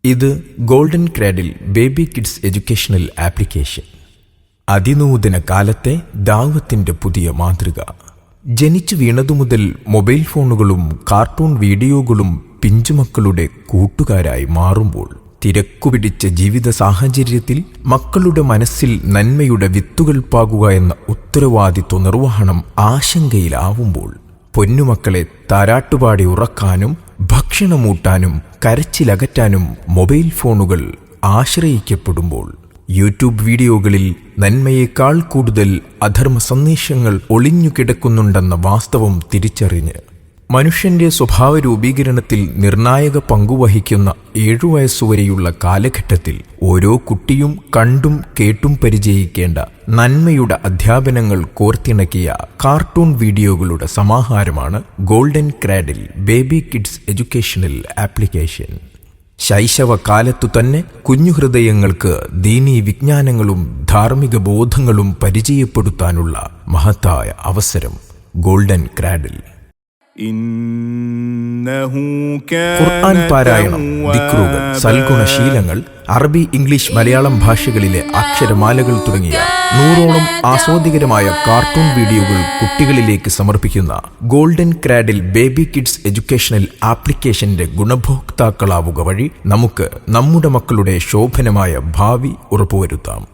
ഇത് golden cradle baby kids educational application. അതിനൂതന കാലത്തെ ദാവത്തിന്റെ പുതിയ മാതൃക. ജനിച്ചു വീണതുമുതൽ മൊബൈൽ ഫോണുകളും കാർട്ടൂൺ വീഡിയോകളും പിഞ്ചുമക്കളുടെ കൂട്ടുകാരായി മാറുമ്പോൾ, തിരക്കുപിടിച്ച ജീവിത സാഹചര്യത്തിൽ മക്കളുടെ മനസ്സിൽ നന്മയുടെ വിത്തുകൾ പാകുക എന്ന ഉത്തരവാദിത്വ നിർവഹണം ആശങ്കയിലാവുമ്പോൾ, പൊന്നുമക്കളെ താരാട്ടുപാടി ഉറക്കാനും ഭക്ഷണമൂട്ടാനും കരച്ചിലകറ്റാനും മൊബൈൽ ഫോണുകൾ ആശ്രയിക്കപ്പെടുമ്പോൾ, യൂട്യൂബ് വീഡിയോകളിൽ നന്മയേക്കാൾ കൂടുതൽ അധർമ്മ സന്ദേശങ്ങൾ ഒളിഞ്ഞുകിടക്കുന്നുണ്ടെന്ന വാസ്തവം തിരിച്ചറിഞ്ഞ് മനുഷ്യന്റെ സ്വഭാവ രൂപീകരണത്തിൽ നിർണായക പങ്കുവഹിക്കുന്ന 7 വയസ്സുവരെയുള്ള കാലഘട്ടത്തിൽ ഓരോ കുട്ടിയും കണ്ടും കേട്ടും പരിചയിക്കേണ്ട നന്മയുടെ അധ്യാപനങ്ങൾ കോർത്തിണക്കിയ കാർട്ടൂൺ വീഡിയോകളുടെ സമാഹാരമാണ് golden cradle baby kids educational application. ശൈശവകാലത്തു തന്നെ കുഞ്ഞുഹൃദയങ്ങൾക്ക് ദീനീ വിജ്ഞാനങ്ങളും ധാർമ്മിക ബോധങ്ങളും പരിചയപ്പെടുത്താനുള്ള മഹത്തായ അവസരം ഗോൾഡൻ ക്രാഡിൽ. ഖുർആൻ പാരായണം, ദിക്റുകൾ, സൽഗുണശീലങ്ങൾ, അറബി, ഇംഗ്ലീഷ്, മലയാളം ഭാഷകളിലെ അക്ഷരമാലകൾ തുടങ്ങിയ 100ഓളം ആസ്വാദികരമായ കാർട്ടൂൺ വീഡിയോകൾ കുട്ടികളിലേക്ക് സമർപ്പിക്കുന്ന golden cradle baby kids educational ആപ്ലിക്കേഷന്റെ ഗുണഭോക്താക്കളാവുക വഴി നമുക്ക് നമ്മുടെ മക്കളുടെ ശോഭനമായ ഭാവി ഉറപ്പുവരുത്താം.